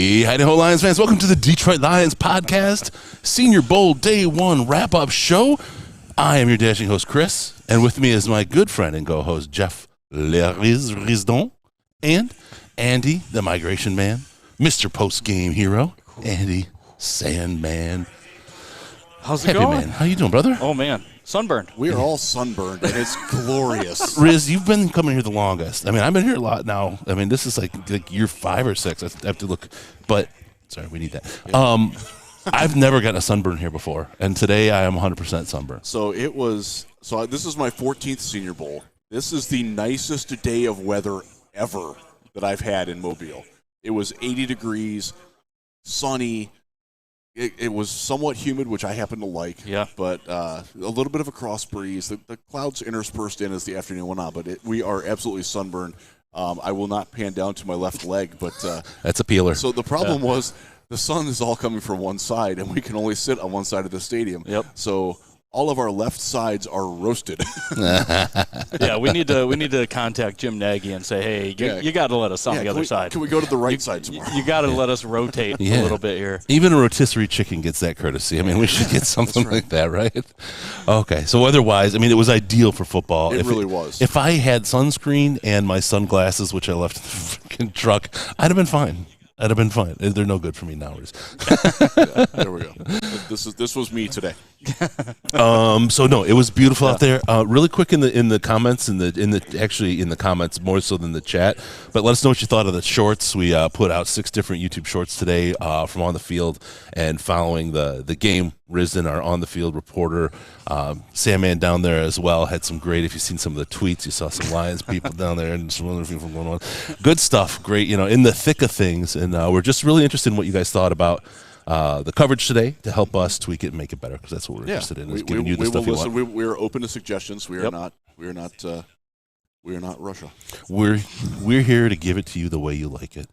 Hey, Idaho Lions fans, welcome to the Detroit Lions podcast, Senior Bowl Day 1 wrap-up show. I am your dashing host, Chris, and with me is my good friend and co-host, Jeff Risdon, and Andy, the Migration Man, Mr. Post-Game Hero, Andy Sandman. How's it going? Man. How you doing, brother? Oh, man. Sunburned. We are all sunburned, and it's glorious. Riz, you've been coming here the longest. I mean, I've been here a lot now. I mean, this is like year 5 or 6. I have to look. But, sorry, we need that. Yeah. I've never gotten a sunburn here before, and today I am 100% sunburned. So this is my 14th Senior Bowl. This is the nicest day of weather ever that I've had in Mobile. It was 80 degrees, sunny. It was somewhat humid, which I happen to like. Yeah. But a little bit of a cross breeze. The clouds interspersed in as the afternoon went on, but we are absolutely sunburned. I will not pan down to my left leg, but that's a peeler. So the problem was the sun is all coming from one side, and we can only sit on one side of the stadium. Yep. So all of our left sides are roasted. Yeah, we need to contact Jim Nagy and say, hey, you got to let us on the other side. Can we go to the right side tomorrow? You got to let us rotate a little bit here. Even a rotisserie chicken gets that courtesy. I mean, we should get something like that, right? Okay, so weather-wise, I mean, it was ideal for football. It really was. If I had sunscreen and my sunglasses, which I left in the freaking truck, I'd have been fine. They're no good for me now. Yeah, there we go. This was me today. So no, it was beautiful out there. Really quick in the comments, in the comments more so than the chat. But let us know what you thought of the shorts. We put out 6 different YouTube shorts today from on the field and following the game. Risden, our on the field reporter, Sandman down there as well, had some great. If you've seen some of the tweets, you saw some Lions people down there and some other people going on. Good stuff. Great, in the thick of things. And we're just really interested in what you guys thought about the coverage today to help us tweak it and make it better, because that's what we're interested in, is giving you the stuff you want. We're open to suggestions. We are not Russia. We're here to give it to you the way you like it.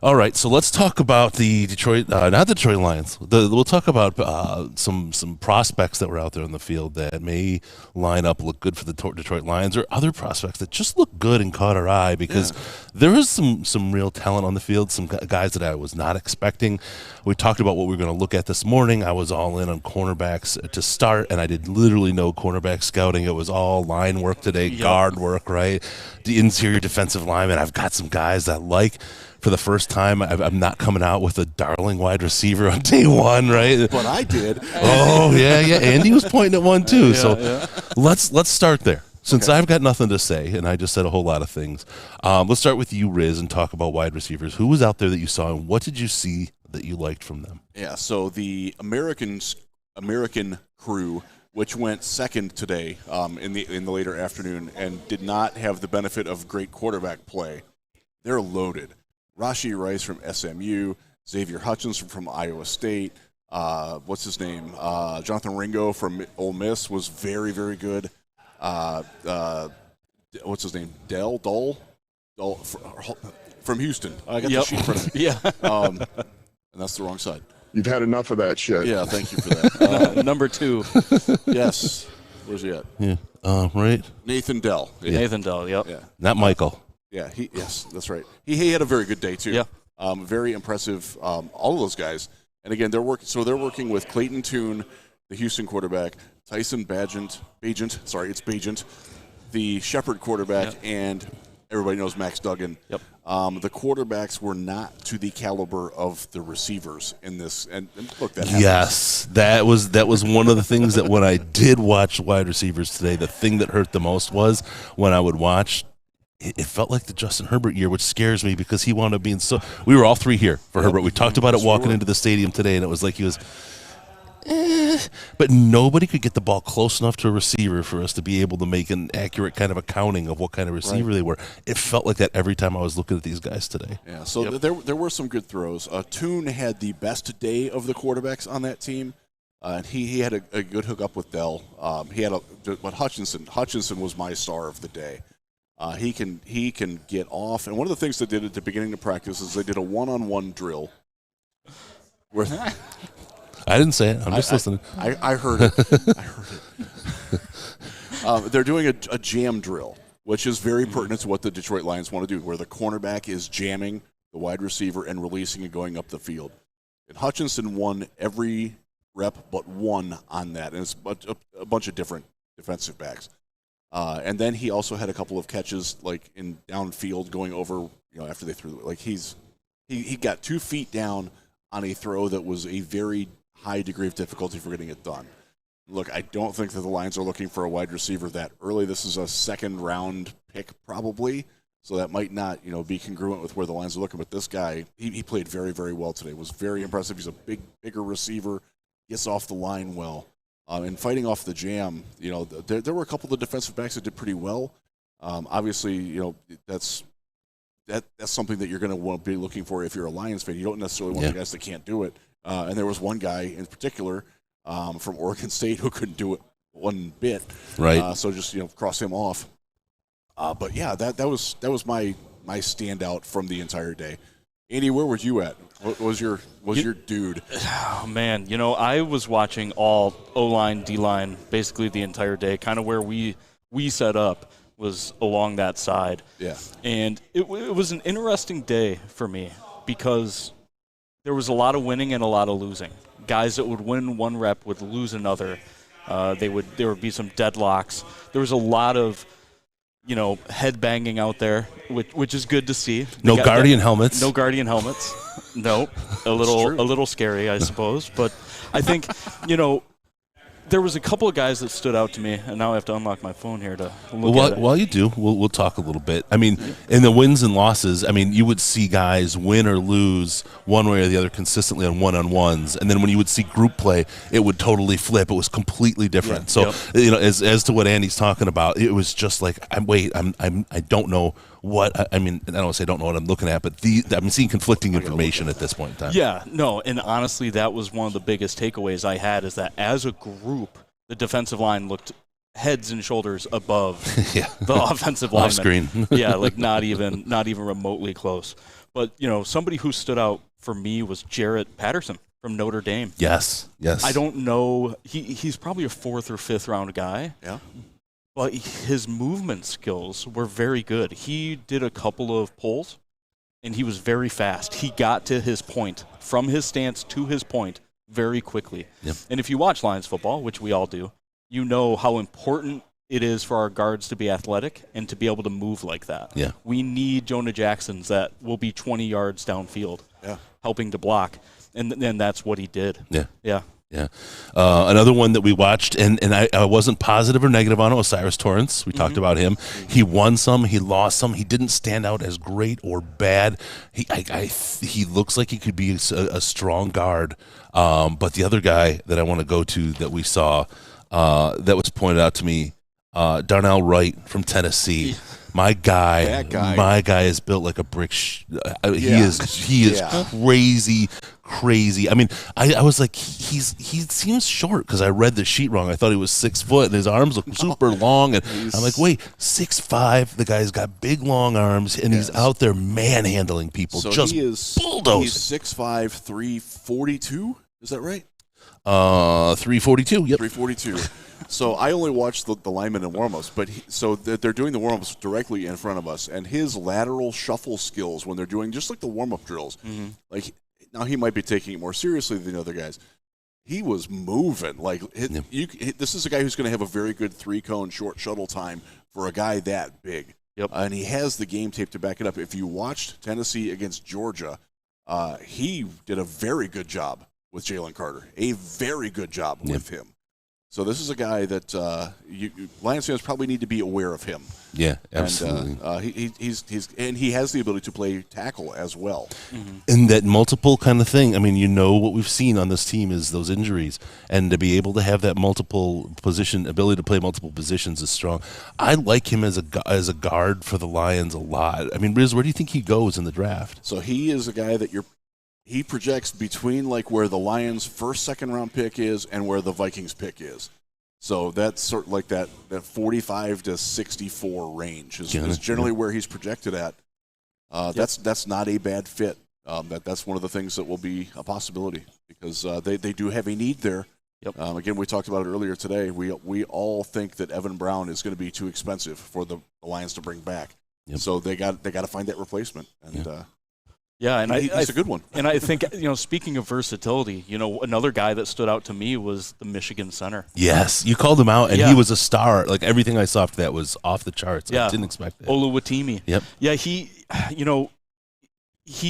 All right, so let's talk about the Detroit, not the Detroit Lions. We'll talk about some prospects that were out there in the field that may line up, look good for the Detroit Lions, or other prospects that just look good and caught our eye, because there is some real talent on the field, some guys that I was not expecting. We talked about what we were going to look at this morning. I was all in on cornerbacks to start, and I did literally no cornerback scouting. It was all line work today, guard work, right? The interior defensive lineman. I've got some guys that like. For the first time, I'm not coming out with a darling wide receiver on day 1, right? But I did. Oh, yeah. Andy was pointing at one, too. Let's start there. Since I've got nothing to say, and I just said a whole lot of things, let's start with you, Riz, and talk about wide receivers. Who was out there that you saw, and what did you see that you liked from them? Yeah, so the American crew, which went second today in the later afternoon and did not have the benefit of great quarterback play, they're loaded. Rashee Rice from SMU, Xavier Hutchinson from Iowa State, what's his name? Jonathan Ringo from Ole Miss was very, very good. What's his name? Dull from Houston. I got the sheet in front of me. Yeah. And that's the wrong side. You've had enough of that shit. Yeah, thank you for that. Number 2. Yes. Where's he at? Yeah. Right. Nathan Dell. Yeah. Nathan Dell, yep. Yeah. Not Michael. Yeah, yes, that's right. He had a very good day too. Yeah, very impressive. All of those guys, and again, they're working with Clayton Tune, the Houston quarterback, Tyson Bagent, the Shepherd quarterback, and everybody knows Max Duggan. Yep. The quarterbacks were not to the caliber of the receivers in this, and look, that happens. Yes, that was one of the things that when I did watch wide receivers today, the thing that hurt the most was when I would watch. It felt like the Justin Herbert year, which scares me because he wound up being so. We were all 3 here for Herbert. We talked about it walking into the stadium today, and it was like he was. But nobody could get the ball close enough to a receiver for us to be able to make an accurate kind of accounting of what kind of receiver they were. It felt like that every time I was looking at these guys today. Yeah, so there were some good throws. Tune had the best day of the quarterbacks on that team. And he had a good hookup with Dell. But Hutchinson was my star of the day. He can get off. And one of the things they did at the beginning of practice is they did a one-on-one drill. I didn't say it. I'm just listening. I heard it. They're doing a jam drill, which is very pertinent to what the Detroit Lions want to do, where the cornerback is jamming the wide receiver, and releasing and going up the field. And Hutchinson won every rep but one on that, and it's a bunch of different defensive backs. And then he also had a couple of catches like in downfield going over, after they threw. Like he got 2 feet down on a throw that was a very high degree of difficulty for getting it done. Look, I don't think that the Lions are looking for a wide receiver that early. This is a second-round pick probably, so that might not, be congruent with where the Lions are looking. But this guy, he played very, very well today. Was very impressive. He's a bigger receiver, gets off the line well. And fighting off the jam, there were a couple of defensive backs that did pretty well. Obviously, that's something that you're going to want to be looking for if you're a Lions fan. You don't necessarily want the guys that can't do it. And there was one guy in particular from Oregon State who couldn't do it one bit. Right. So just cross him off. But yeah, that was my standout from the entire day. Andy, where were you at? What was your dude? Oh man, I was watching all O-line, D-line, basically the entire day. Kind of where we set up was along that side. Yeah. And it was an interesting day for me because there was a lot of winning and a lot of losing. Guys that would win one rep would lose another. There would be some deadlocks. There was a lot of head banging out there, which is good to see. No guardian helmets. No guardian helmets. No, a little scary, I suppose. But I think there was a couple of guys that stood out to me, and now I have to unlock my phone here to look at it. While you do, we'll talk a little bit. I mean, in the wins and losses, you would see guys win or lose one way or the other consistently on one-on-ones, and then when you would see group play, it would totally flip. It was completely different. Yeah. So, as to what Andy's talking about, it was just like, I don't know what I don't want to say I don't know what I'm looking at, but I'm seeing conflicting information at this point in time. Yeah, no, and honestly, that was one of the biggest takeaways I had is that as a group, the defensive line looked heads and shoulders above the offensive line. Off screen. Yeah, like not even remotely close. But somebody who stood out for me was Jarrett Patterson from Notre Dame. Yes. I don't know. He's probably a 4th or 5th round guy. Yeah. But his movement skills were very good. He did a couple of pulls, and he was very fast. He got to his point, from his stance to his point, very quickly. Yep. And if you watch Lions football, which we all do, you know how important it is for our guards to be athletic and to be able to move like that. Yeah. We need Jonah Jacksons that will be 20 yards downfield, helping to block. And that's what he did. Yeah. Yeah. Yeah. Another one that we watched, and I wasn't positive or negative on it, was Cyrus Torrance. We talked about him. He won some. He lost some. He didn't stand out as great or bad. He looks like he could be a strong guard. But the other guy that I want to go to that we saw that was pointed out to me, Darnell Wright from Tennessee. My guy is built like a brick. He is crazy. I was like, he seems short because I read the sheet wrong. I thought he was 6 foot and his arms look super long. And I'm like, wait, 6'5". The guy's got big long arms and he's out there manhandling people. So just bulldozing. He's 6'5", 342. Is that right? 342. Yep. 342. So I only watched the linemen in warm-ups, but they're doing the warm-ups directly in front of us, and his lateral shuffle skills when they're doing just like the warm-up drills, like now he might be taking it more seriously than the other guys. He was moving this is a guy who's going to have a very good 3-cone short shuttle time for a guy that big. Yep. And he has the game tape to back it up. If you watched Tennessee against Georgia, he did a very good job with Jalen Carter, a very good job with him. So this is a guy that Lions fans probably need to be aware of him. Yeah, absolutely. And he has the ability to play tackle as well. And that multiple kind of thing. What we've seen on this team is those injuries, and to be able to have that multiple position ability to play multiple positions is strong. I like him as a guard for the Lions a lot. Riz, where do you think he goes in the draft? So he is a guy that he projects between like where the Lions' first, second-round pick is and where the Vikings' pick is. So that's sort of like that 45 to 64 range is generally where he's projected at. That's not a bad fit. That's one of the things that will be a possibility because they do have a need there. Yep. Again, we talked about it earlier today. We all think that Evan Brown is going to be too expensive for the Lions to bring back. Yep. So they got to find that replacement. And Yeah, and he's a good one. And I think, speaking of versatility, another guy that stood out to me was the Michigan center. Yes, you called him out, and he was a star. Like, everything I saw after that was off the charts. I didn't expect it. Oluwatimi. Yep. Yeah, he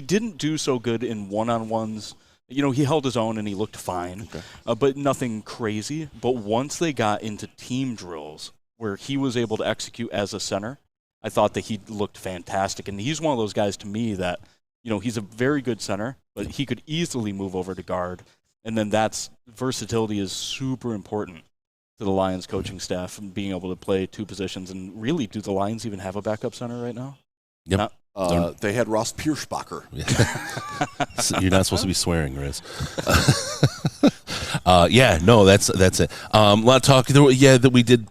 didn't do so good in one-on-ones. He held his own and he looked fine, but nothing crazy. But once they got into team drills where he was able to execute as a center, I thought that he looked fantastic. And he's one of those guys to me that, he's a very good center, but he could easily move over to guard. And then versatility is super important to the Lions coaching staff and being able to play two positions. And really, do the Lions even have a backup center right now? Yep. They had Ross Pierschbacher. So you're not supposed to be swearing, Riz. That's it. A lot of talk. That we did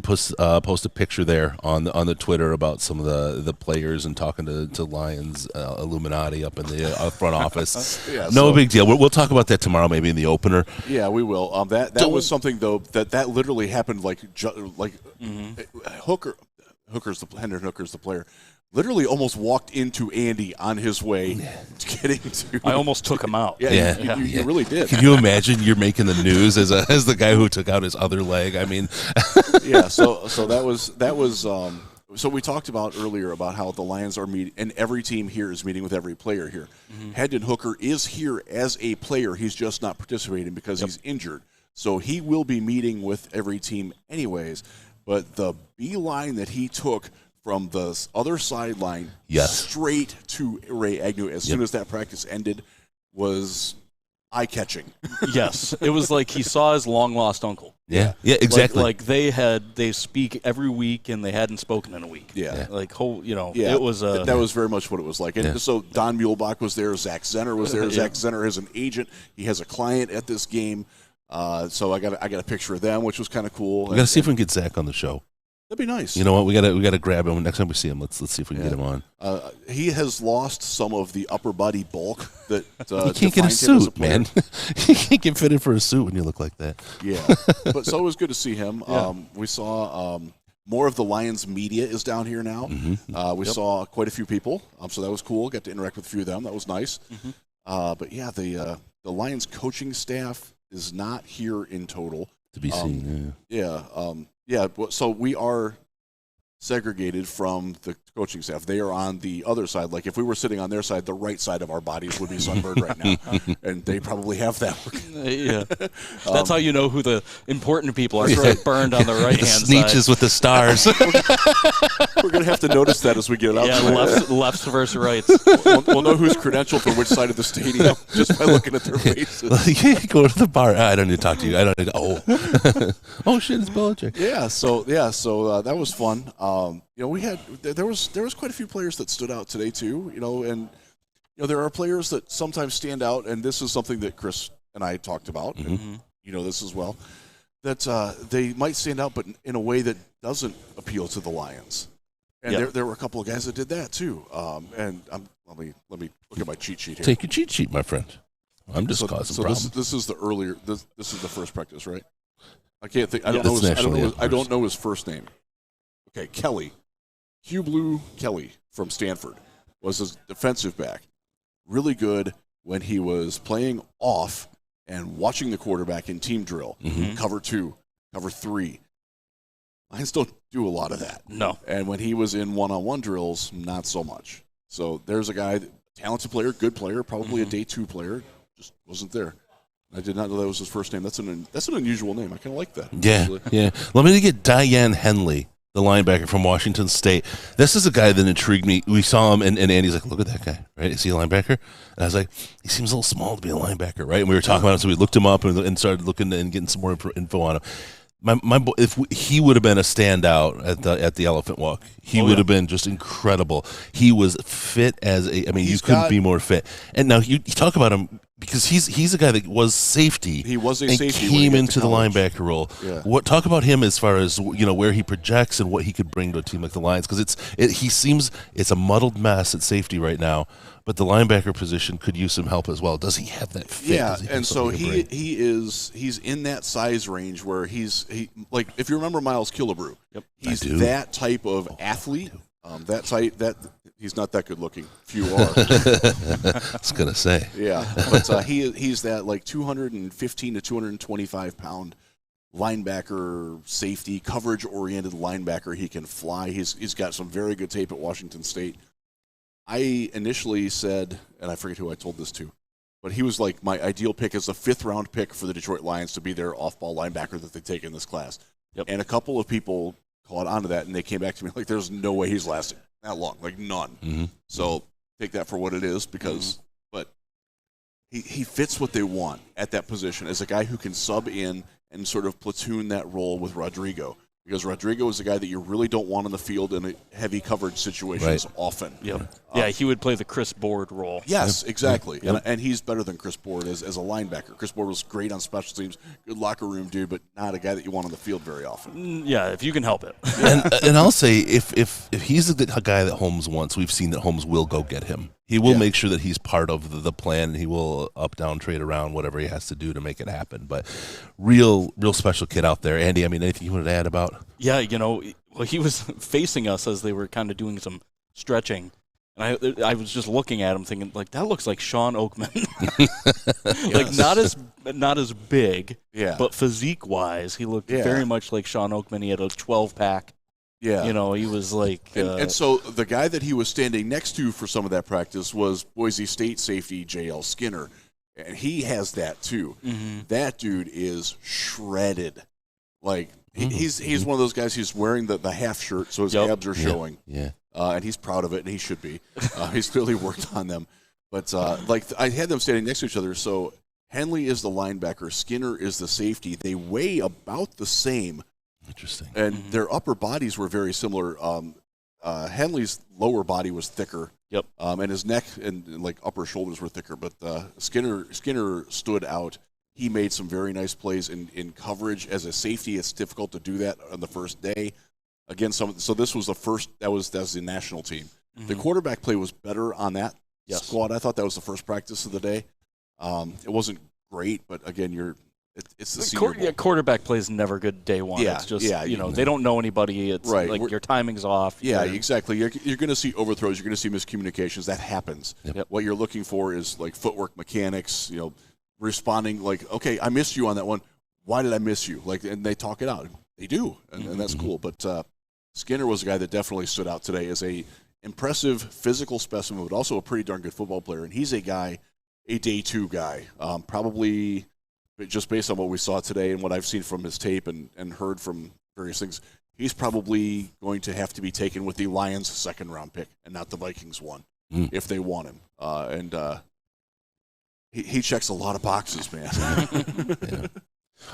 post a picture there on the Twitter about some of the players and talking to Lions Illuminati up in the front office. Big deal. We'll talk about that tomorrow, maybe in the opener. Yeah, we will. That was something though that literally happened Hooker's the player. Literally almost walked into Andy on his way to getting to. I almost took him out. You really did. Can you imagine you're making the news as the guy who took out his other leg? I mean, So that was. So we talked about earlier about how the Lions are meeting, and every team here is meeting with every player here. Mm-hmm. Hendon Hooker is here as a player. He's just not participating because he's injured. So he will be meeting with every team anyways. But the beeline that he took from the other sideline straight to Ray Agnew as soon as that practice ended was eye-catching. Yes. It was like he saw his long-lost uncle. Yeah, exactly. Like they speak every week and they hadn't spoken in a week. Yeah. It was that was very much what it was like. And so Don Muehlbach was there, Zach Zenner was there. Zach Zenner has an agent. He has a client at this game. So I got a picture of them, which was kind of cool. We got to see if we can get Zach on the show. That'd be nice. You know what? We got to grab him next time we see him. Let's see if we can get him on. He has lost some of the upper body bulk that he can't get a suit, man. He can't get fitted for a suit when you look like that. Yeah, but so it was good to see him. Yeah. We saw more of the Lions media is down here now. Mm-hmm. We saw quite a few people, so that was cool. Got to interact with a few of them. That was nice. Mm-hmm. But yeah, the Lions coaching staff is not here in total. To be seen. So we are segregated from the coaching staff. They are on the other side. Like if we were sitting on their side, the right side of our bodies would be sunburned right now, and they probably have that. Yeah, that's how you know who the important people are. Right. Burned on the right hand side. Sneeches with the stars. We're gonna have to notice that as we get out. Yeah, lefts versus rights. We'll know who's credentialed for which side of the stadium just by looking at their faces. Go to the bar. I don't need to talk to you. I don't need to. Oh shit, it's Belichick. So that was fun. There was quite a few players that stood out today too. And there are players that sometimes stand out, and this is something that Chris and I talked about. Mm-hmm. And this as well. That they might stand out, but in a way that doesn't appeal to the Lions. And there were a couple of guys that did that too. And let me look at my cheat sheet here. Take your cheat sheet, my friend. I'm just causing problems. This is the earlier. This is the first practice, right? I can't think. I don't know his first name. Okay, Kelly. Hugh Blue Kelly from Stanford was his defensive back. Really good when he was playing off and watching the quarterback in team drill. Mm-hmm. Cover 2, cover 3. Lions don't do a lot of that. No. And when he was in one-on-one drills, not so much. So there's a guy, talented player, good player, probably a day 2 player, just wasn't there. I did not know that was his first name. That's an unusual name. I kind of like that. Yeah. Let me get Diane Henley, the linebacker from Washington State. This is a guy that intrigued me. We saw him, and Andy's like, look at that guy, right? Is he a linebacker? And I was like, he seems a little small to be a linebacker, right? And we were talking about it, so we looked him up and started looking and getting some more info on him. If he would have been a standout at the Elephant Walk, he would have been just incredible. He was fit you couldn't be more fit. And now you talk about him because he's a guy that was safety. He was a and safety. Came into the linebacker role. Yeah. Talk about him as far as where he projects and what he could bring to a team like the Lions, because he seems it's a muddled mess at safety right now. But the linebacker position could use some help as well. Does he have that fit? Yeah, and so he's in that size range where he's if you remember Miles Killebrew, yep, he's that type of athlete. That He's not that good looking. Few are. I was gonna say. Yeah, but he's that like 215 to 225 pound linebacker, safety, coverage oriented linebacker. He can fly. He's got some very good tape at Washington State. I initially said, and I forget who I told this to, but he was like my ideal pick as a 5th round pick for the Detroit Lions to be their off ball linebacker that they take in this class. Yep. And a couple of people caught on to that, and they came back to me like, "There's no way he's lasting that long, like none." Mm-hmm. So take that for what it is, because, but he fits what they want at that position as a guy who can sub in and sort of platoon that role with Rodrigo, because Rodrigo is a guy that you really don't want on the field in a heavy coverage situations often. Yep. Yeah, he would play the Chris Board role. Yes, exactly. Yep. And he's better than Chris Board as a linebacker. Chris Board was great on special teams, good locker room dude, but not a guy that you want on the field very often. Yeah, if you can help it. And I'll say if he's the guy that Holmes wants, we've seen that Holmes will go get him. He will make sure that he's part of the plan. And he will up, down, trade around, whatever he has to do to make it happen. But real special kid out there. Andy, I mean, anything you wanted to add about? Yeah, well, he was facing us as they were kind of doing some stretching. And I was just looking at him thinking, like, that looks like Sean Oakman. Like, not as big, but physique-wise, he looked very much like Sean Oakman. He had a 12-pack. Yeah. He was like... And so the guy that he was standing next to for some of that practice was Boise State safety J.L. Skinner. And he has that, too. Mm-hmm. That dude is shredded. Like, he's one of those guys who's wearing the half shirt, so his abs are showing. Yeah. And he's proud of it, and he should be. He's clearly worked on them. But, I had them standing next to each other. So Henley is the linebacker. Skinner is the safety. They weigh about the same. Interesting. And their upper bodies were very similar. Henley's lower body was thicker. Yep. And his neck and like upper shoulders were thicker. But Skinner stood out. He made some very nice plays in coverage. As a safety, it's difficult to do that on the first day. Again, so this was the first. That was the national team. Mm-hmm. The quarterback play was better on that squad. I thought that was the first practice of the day. It wasn't great, but again, it's the Senior Bowl. Quarterback play is never good day one. Yeah, it's just they don't know anybody. It's like your timing's off. Yeah, exactly. You're going to see overthrows. You're going to see miscommunications. That happens. Yep. What you're looking for is like footwork mechanics. Responding like, okay, I missed you on that one. Why did I miss you? Like, and they talk it out. They do, and that's cool. But Skinner was a guy that definitely stood out today as a impressive physical specimen, but also a pretty darn good football player. And he's a day 2 guy, probably just based on what we saw today and what I've seen from his tape and heard from various things. He's probably going to have to be taken with the Lions' 2nd round pick and not the Vikings one if they want him. He checks a lot of boxes, man. Yeah.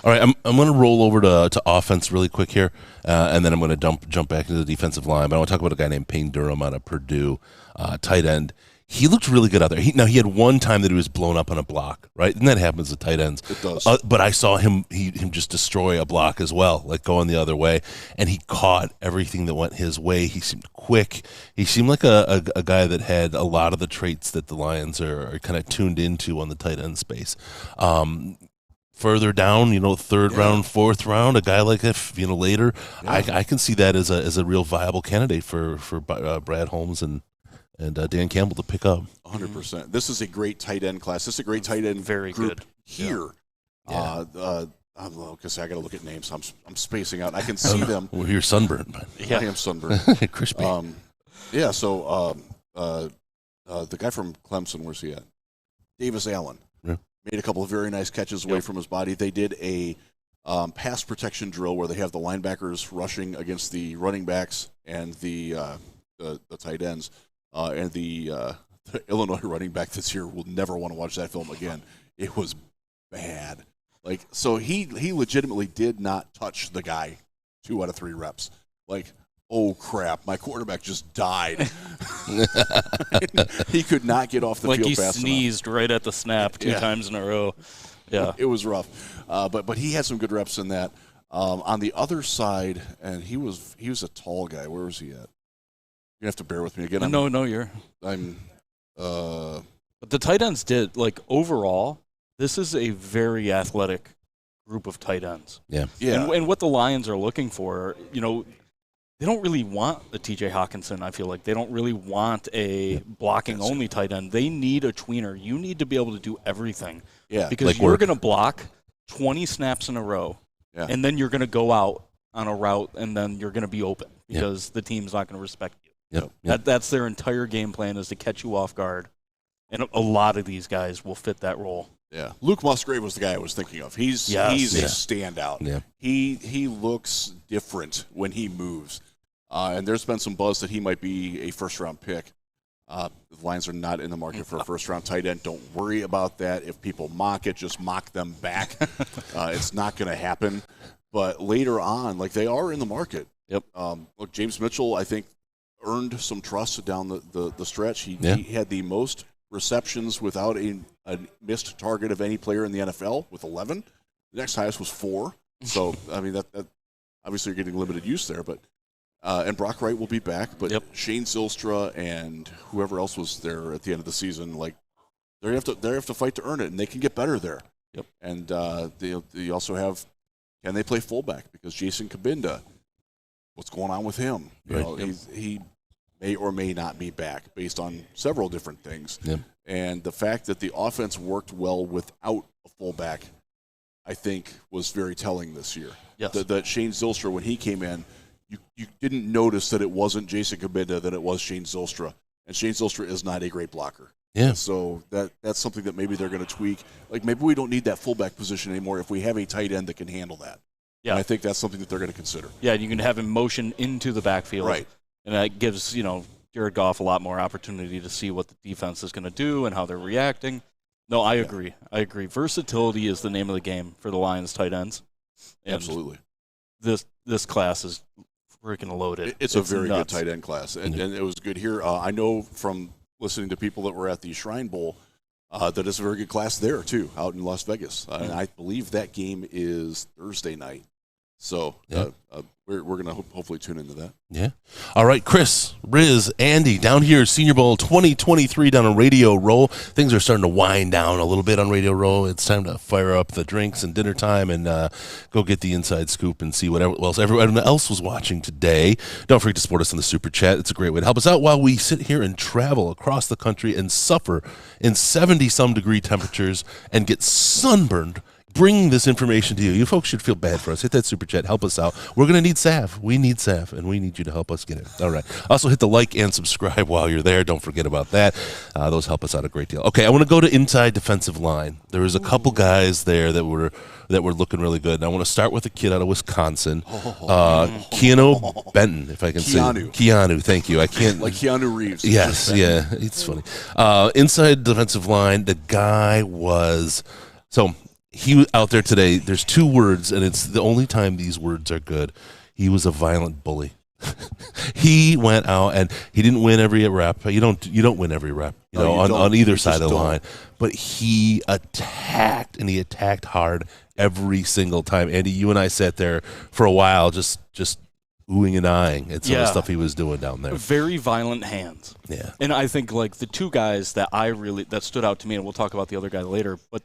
All right, I'm going to roll over to offense really quick here, and then I'm going to jump back into the defensive line. But I want to talk about a guy named Payne Durham out of Purdue, tight end. He looked really good out there. He had one time that he was blown up on a block, right? And that happens to tight ends. It does. But I saw him just destroy a block as well, like going the other way. And he caught everything that went his way. He seemed quick. He seemed like a guy that had a lot of the traits that the Lions are kind of tuned into on the tight end space. Further down, 3rd round, 4th round, a guy like that, later, I can see that as a real viable candidate for Brad Holmes and Dan Campbell to pick up. 100%. This is a great tight end class. This is a great tight end very group good here. Yeah. Because I got to look at names. I'm spacing out. I can see them. Well, you're sunburned, man. I am sunburned. Crispy. So the guy from Clemson, where's he at? Davis Allen. Yeah. Made a couple of very nice catches away from his body. They did a pass protection drill where they have the linebackers rushing against the running backs and the tight ends. And the Illinois running back this year will never want to watch that film again. It was bad. So he legitimately did not touch the guy 2 out of 3 reps. Like, oh crap, my quarterback just died. He could not get off the field fast enough. Like he sneezed right at the snap 2 times in a row. Yeah, it was rough. But he had some good reps in that. On the other side, and he was a tall guy. Where was he at? You have to bear with me again. But the tight ends did, overall, this is a very athletic group of tight ends. Yeah. And what the Lions are looking for, they don't really want a TJ Hawkinson, I feel like. They don't really want a blocking-only tight end. They need a tweener. You need to be able to do everything. Yeah. Because like you're going to block 20 snaps in a row, Yeah. and then you're going to go out on a route, and then you're going to be open because the team's not going to respect you. That's their entire game plan, is to catch you off guard. And a lot of these guys will fit that role. Yeah, Luke Musgrave was the guy I was thinking of. He's a standout. Yeah. He looks different when he moves, and there's been some buzz that he might be a first-round pick. The Lions are not in the market for a first-round tight end. Don't worry about that. If people mock it, just mock them back. It's not going to happen. But later on, like, they are in the market. Yep. Look, James Mitchell, I think, earned some trust down the stretch. He had the most receptions without a missed target of any player in the NFL with 11. The next highest was 4. So, I mean, that obviously you're getting limited use there. But and Brock Wright will be back. But Shane Zylstra and whoever else was there at the end of the season, like, they have to fight to earn it, and they can get better there. Yep. And they also have, can they play fullback? Because Jason Kabinda, what's going on with him? You know, he may or may not be back based on several different things. Yep. And the fact that the offense worked well without a fullback, I think, was very telling this year. Yes. That Shane Zylstra, when he came in, you didn't notice that it wasn't Jason Kabinda, that it was Shane Zylstra. And Shane Zylstra is not a great blocker. Yeah. So that's something that maybe they're going to tweak. Like, maybe we don't need that fullback position anymore if we have a tight end that can handle that. Yeah. And I think that's something that they're going to consider. Yeah, you can have him motion into the backfield. Right. And that gives, Jared Goff a lot more opportunity to see what the defense is going to do and how they're reacting. No, I agree. Versatility is the name of the game for the Lions tight ends. And absolutely. This class is freaking loaded. It's a very good tight end class. And it was good here. I know from listening to people that were at the Shrine Bowl that it's a very good class there, too, out in Las Vegas. And I believe that game is Thursday night. So we're going to hopefully tune into that. Yeah. All right, Chris, Riz, Andy, down here, Senior Bowl 2023 down on Radio Row. Things are starting to wind down a little bit on Radio Row. It's time to fire up the drinks and dinner time and go get the inside scoop and see what everyone else was watching today. Don't forget to support us on the Super Chat. It's a great way to help us out while we sit here and travel across the country and suffer in 70-some degree temperatures and get sunburned bringing this information to you. You folks should feel bad for us. Hit that Super Chat. Help us out. We're going to need salve. We need salve, and we need you to help us get it. All right. Also, hit the like and subscribe while you're there. Don't forget about that. Those help us out a great deal. Okay, I want to go to inside defensive line. There was a couple guys there that were looking really good, and I want to start with a kid out of Wisconsin, Keanu Benton, if I can say. Keanu, thank you. I can't. Like Keanu Reeves. Yes, yeah, it's funny. Inside defensive line, the guy was so. He was out there today. There's 2 words, and it's the only time these words are good. He was a violent bully. He went out, and he didn't win every rep. You don't win every rep, on either side of the line. But he attacked, and he attacked hard every single time. Andy, you and I sat there for a while, just oohing and eyeing at some of the stuff he was doing down there. Very violent hands. Yeah. And I think, like, the 2 guys that stood out to me, and we'll talk about the other guy later, but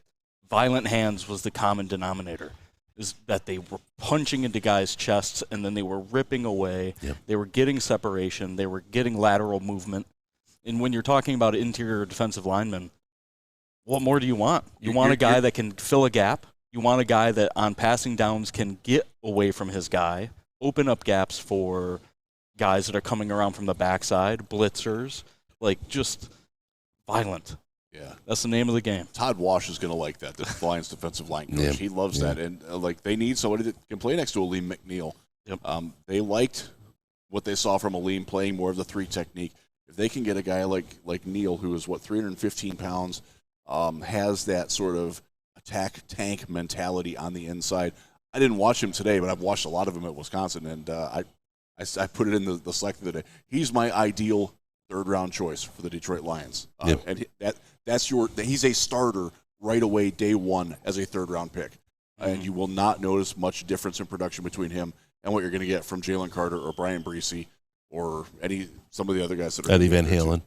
violent hands was the common denominator, is that they were punching into guys' chests and then they were ripping away. Yep. They were getting separation. They were getting lateral movement. And when you're talking about interior defensive linemen, what more do you want? You want a guy that can fill a gap. You want a guy that on passing downs can get away from his guy, open up gaps for guys that are coming around from the backside, blitzers, like just violent. Yeah, that's the name of the game. Todd Wash is going to like that, the Lions defensive line coach. Yeah. He loves that. And, they need somebody that can play next to Aleem McNeil. Yep. They liked what they saw from Aleem playing more of the 3 technique. If they can get a guy like Neal, who is, 315 pounds, has that sort of attack tank mentality on the inside. I didn't watch him today, but I've watched a lot of him at Wisconsin, and I put it in the Slack the other day. He's my ideal third-round choice for the Detroit Lions. Yep. And he's a starter right away, day one, as a third-round pick. And you will not notice much difference in production between him and what you're going to get from Jalen Carter or Brian Breesy or some of the other guys that are Eddie Van Halen.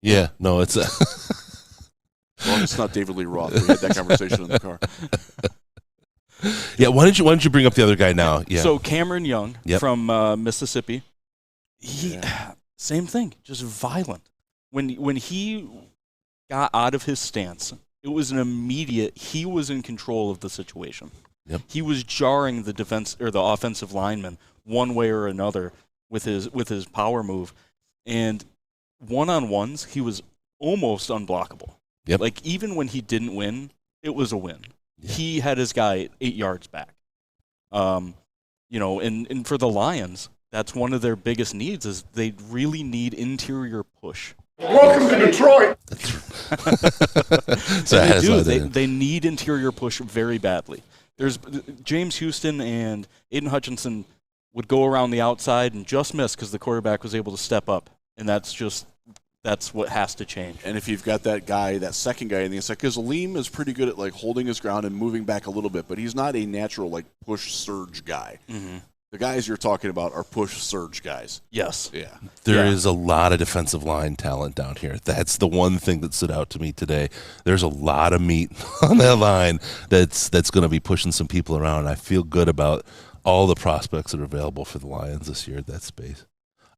Yeah, no, it's well, it's not David Lee Roth. We had that conversation in the car. Yeah, why don't you bring up the other guy now? Yeah. So Cameron Young from Mississippi, Same thing, just violent. When he got out of his stance, it was an immediate. He was in control of the situation. Yep. He was jarring the defense or the offensive lineman one way or another with his power move, and one-on-ones he was almost unblockable. Yep. Like even when he didn't win, it was a win. Yeah. He had his guy 8 yards back. And for the Lions, that's one of their biggest needs is they really need interior push. Welcome to Detroit. They need interior push very badly. There's James Houston and Aiden Hutchinson would go around the outside and just miss because the quarterback was able to step up, and that's what has to change. And if you've got that second guy in the inside, because Aleem is pretty good at like holding his ground and moving back a little bit, but he's not a natural like push surge guy. Mm-hmm. The guys you're talking about are push surge guys. Yes. Yeah. There is a lot of defensive line talent down here. That's the one thing that stood out to me today. There's a lot of meat on that line that's going to be pushing some people around. I feel good about all the prospects that are available for the Lions this year at that space.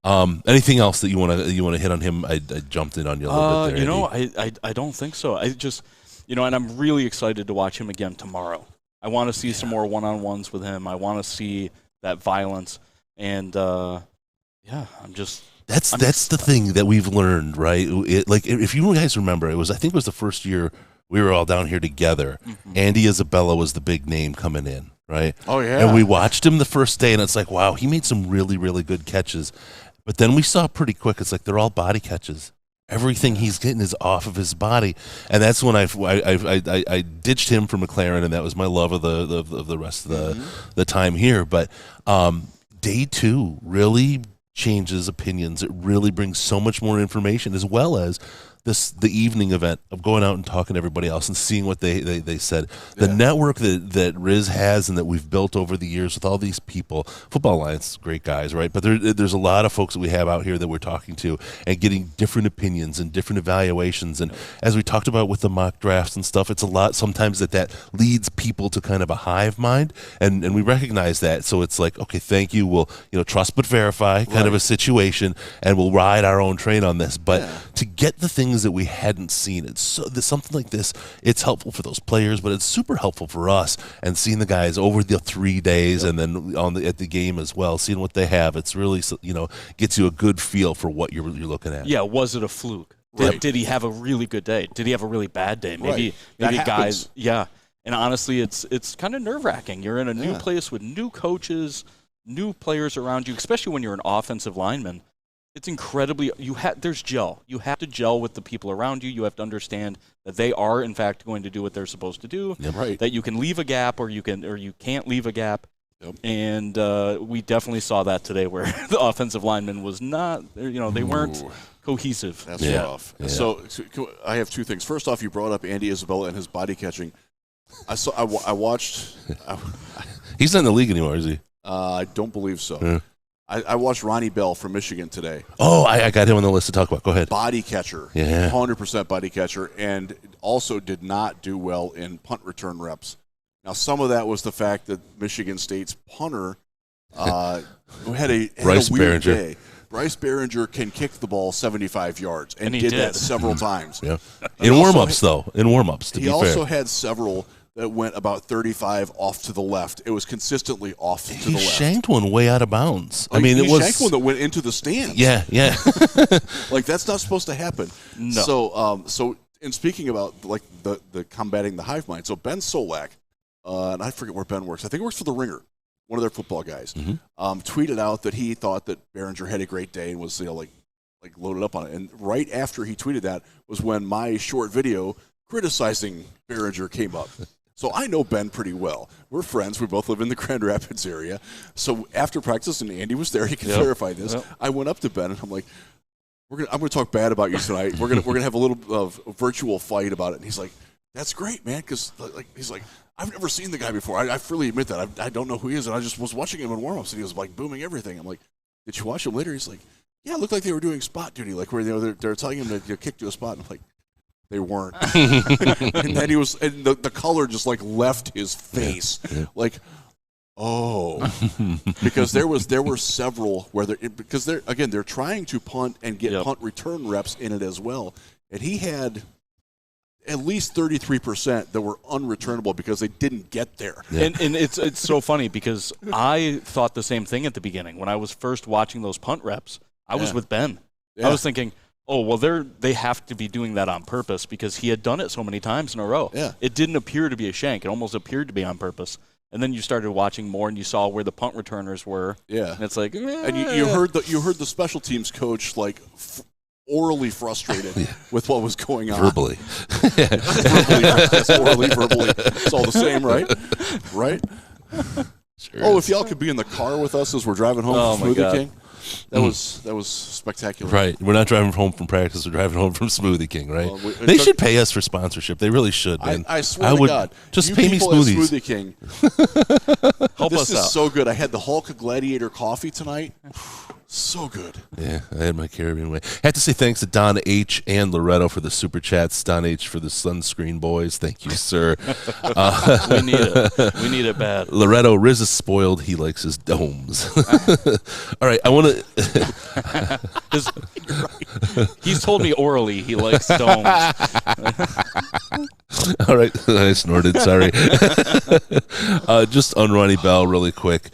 Anything else that you want to hit on him? I jumped in on you a little bit there. I don't think so. I just, and I'm really excited to watch him again tomorrow. I want to see some more one-on-ones with him. I want to see that violence, and I'm just. That's the thing that we've learned, right? If you guys remember, I think it was the first year we were all down here together. Mm-hmm. Andy Isabella was the big name coming in, right? Oh yeah. And we watched him the first day, and it's like, wow, he made some really, really good catches. But then we saw pretty quick, it's like they're all body catches. Everything he's getting is off of his body, and that's when I ditched him for McLaren, and that was my love of the rest of the time here. But day 2 really changes opinions. It really brings so much more information, as well as the evening event of going out and talking to everybody else and seeing what they said. The network that Riz has and that we've built over the years with all these people, Football Alliance, great guys, right? But there's a lot of folks that we have out here that we're talking to and getting different opinions and different evaluations. And as we talked about with the mock drafts and stuff, it's a lot sometimes that leads people to kind of a hive mind, and we recognize that. So it's like, okay, thank you. We'll trust but verify kind of a situation, and we'll ride our own train on this. But to get the things that we hadn't seen, something like this, it's helpful for those players, but it's super helpful for us, and seeing the guys over the 3 days and then at the game as well, seeing what they have, it's really gets you a good feel for what you're looking at. Yeah, was it a fluke? Did he have a really good day? Did he have a really bad day? Maybe guys. Yeah, and honestly, it's kind of nerve-wracking. You're in a new place with new coaches, new players around you, especially when you're an offensive lineman. It's incredibly there's gel. You have to gel with the people around you. You have to understand that they are in fact going to do what they're supposed to do. Yep. Right. That you can leave a gap or you can't leave a gap. Yep. And we definitely saw that today, where the offensive lineman was not. They weren't cohesive. That's rough. Yeah. So I have 2 things. First off, you brought up Andy Isabella and his body catching. I watched. He's not in the league anymore, is he? I don't believe so. Yeah. I watched Ronnie Bell from Michigan today. Oh, I got him on the list to talk about. Go ahead. Body catcher. Yeah. 100% body catcher, and also did not do well in punt return reps. Now, some of that was the fact that Michigan State's punter had a weird day. Bryce Behringer can kick the ball 75 yards, and did that several times. Yeah. In warm-ups, to be fair. He also had several that went about 35 off to the left. It was consistently off to the left. He shanked one way out of bounds. He shanked one that went into the stands. Yeah. Like, that's not supposed to happen. No. So in speaking about like the combating the hive mind, so Ben Solak, and I forget where Ben works. I think he works for the Ringer, one of their football guys. Tweeted out that he thought that Behringer had a great day and was like loaded up on it. And right after he tweeted that was when my short video criticizing Behringer came up. So I know Ben pretty well. We're friends. We both live in the Grand Rapids area. So after practice, and Andy was there, he can clarify this. I went up to Ben and I'm like, I'm gonna talk bad about you tonight. We're gonna have a little virtual fight about it. And he's like, that's great, man, because he's like, I've never seen the guy before. I freely admit that. I don't know who he is, and I just was watching him in warm-ups, and he was like booming everything. I'm like, did you watch him later? He's like, yeah, it looked like they were doing spot duty, like where they're telling him to kick to a spot. And I'm like, they weren't. And then he was, and the color just like left his face. Like, Oh, because there were several where they're trying to punt and get punt return reps in it as well, and he had at least 33% that were unreturnable because they didn't get there. Yeah. And it's so funny because I thought the same thing at the beginning when I was first watching those punt reps. I was with Ben. I was thinking, oh, well, they have to be doing that on purpose because he had done it so many times in a row. Yeah. It didn't appear to be a shank. It almost appeared to be on purpose. And then you started watching more, and you saw where the punt returners were. Yeah, and it's like, and you heard the special teams coach like orally frustrated with what was going on. Verbally, verbally. It's all the same, right? Right. Sure if y'all could be in the car with us as we're driving home from Smoothie King. That was spectacular. Right. We're not driving home from practice. We're driving home from Smoothie King, right? They should pay us for sponsorship. They really should, man. I swear to God. Just pay me smoothies. Smoothie King. This is so good. I had the Hulk Gladiator coffee tonight. So good. Yeah, I had my Caribbean way. I have to say thanks to Don H. and Loretto for the super chats. Don H. for the sunscreen boys. Thank you, sir. We need it. We need it bad. Loretto, Riz is spoiled. He likes his domes. All right, I want to... He's told me orally he likes domes. All right, I snorted. Sorry. Just on Ronnie Bell really quick.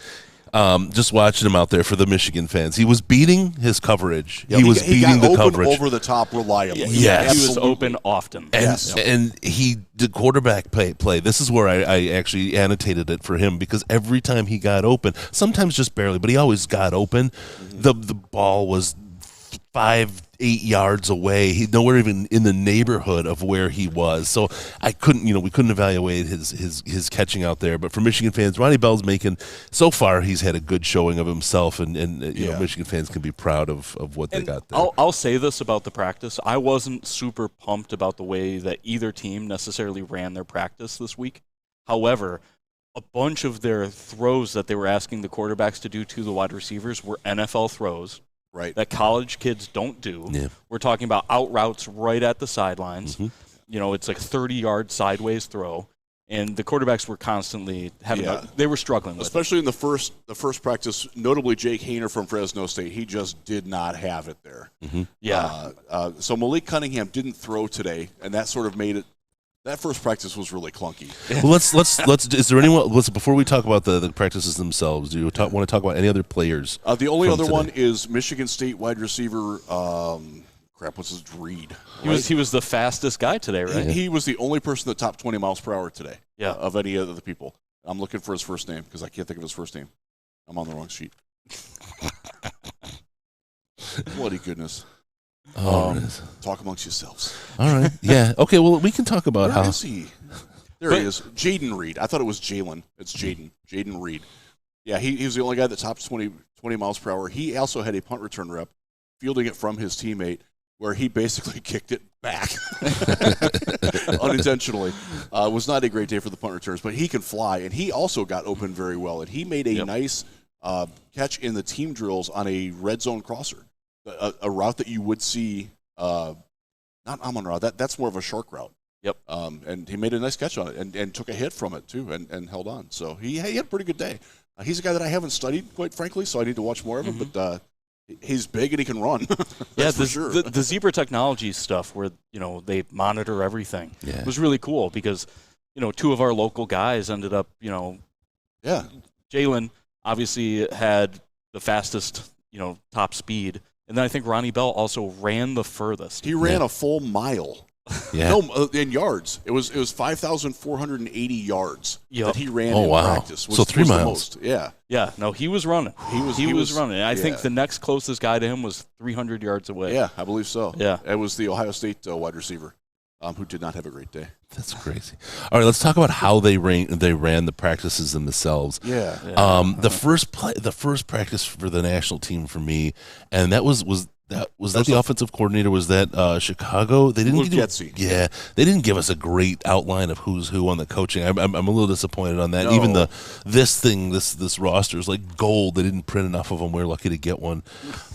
Just watching him out there for the Michigan fans. He was beating his coverage. Yep. He was beating the coverage. Over the top reliably. Yes. He was open often. And he did quarterback play. This is where I actually annotated it for him because every time he got open, sometimes just barely, but he always got open, the ball was 5-8 yards away. He nowhere even in the neighborhood of where he was. So we couldn't evaluate his catching out there. But for Michigan fans, Ronnie Bell's so far he's had a good showing of himself, and Michigan fans can be proud of what they got there. I'll say this about the practice. I wasn't super pumped about the way that either team necessarily ran their practice this week. However, a bunch of their throws that they were asking the quarterbacks to do to the wide receivers were NFL throws. Right. That college kids don't do. Yeah. We're talking about out routes right at the sidelines. Mm-hmm. It's like 30-yard sideways throw, and the quarterbacks were constantly they were struggling with especially in the first practice, notably Jake Haener from Fresno State. He just did not have it there. Mm-hmm. Yeah. So Malik Cunningham didn't throw today, and that sort of made it. That first practice was really clunky. Well, let's. Is there anyone? Before we talk about the practices themselves, do you want to talk about any other players? The only other one is Michigan State wide receiver. What's his Reed? Right? He was the fastest guy today, right? He was the only person that topped 20 miles per hour today. Yeah. Of any of the people. I'm looking for his first name because I can't think of his first name. I'm on the wrong sheet. Bloody goodness. Talk amongst yourselves. All right. Yeah. Okay. Well, we can talk about Where is he? There he is. Jaden Reed. I thought it was Jalen. It's Jaden. Jaden Reed. Yeah, he was the only guy that topped 20 miles per hour. He also had a punt return rep, fielding it from his teammate, where he basically kicked it back unintentionally. It was not a great day for the punt returners, but he can fly, and he also got open very well. And he made a nice catch in the team drills on a red zone crosser. A route that you would see, not Amon route. That's more of a shark route. Yep. And he made a nice catch on it and took a hit from it too and held on. So he had a pretty good day. He's a guy that I haven't studied, quite frankly, so I need to watch more of him. But he's big and he can run. For sure. The Zebra Technology stuff, where they monitor everything, was really cool because two of our local guys ended up Jalen obviously had the fastest top speed. And then I think Ronnie Bell also ran the furthest. He ran a full mile. Yeah. No, in yards. It was 5,480 yards that he ran in practice. So 3 miles. The most. Yeah. Yeah. No, he was running. He was running. And I think the next closest guy to him was 300 yards away. Yeah, I believe so. Yeah. It was the Ohio State wide receiver who did not have a great day. That's crazy. All right, let's talk about how they ran the practices themselves. Yeah. The first practice for the national team for me, and that was that the offensive coordinator? Was that Chicago? They didn't they didn't give us a great outline of who's who on the coaching. I'm a little disappointed on that. No. Even this roster is like gold. They didn't print enough of them. We're lucky to get one.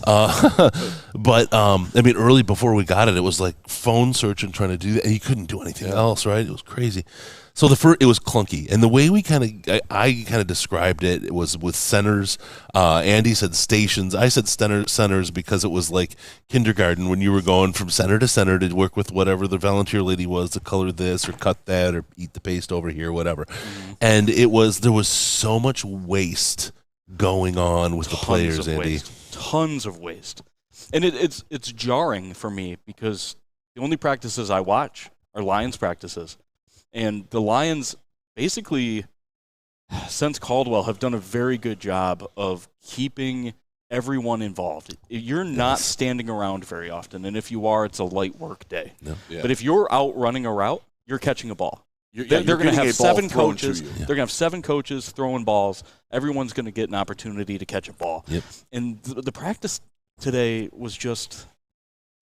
But early before we got it, it was like phone searching trying to do that, and you couldn't do anything else. Right? It was crazy. So it was clunky, and the way I kind of described it was with centers. Andy said stations. I said centers because it was like kindergarten when you were going from center to work with whatever the volunteer lady was to color this or cut that or eat the paste over here, whatever. Mm-hmm. And there was so much waste going on with the players, Andy. Tons of waste, and it's jarring for me because the only practices I watch are Lions practices. And the Lions, basically, since Caldwell, have done a very good job of keeping everyone involved. You're not standing around very often, and if you are, it's a light work day. No. Yeah. But if you're out running a route, you're catching a ball. They're going to have 7 coaches. They're going to have 7 coaches throwing balls. Everyone's going to get an opportunity to catch a ball. Yep. And the practice today was just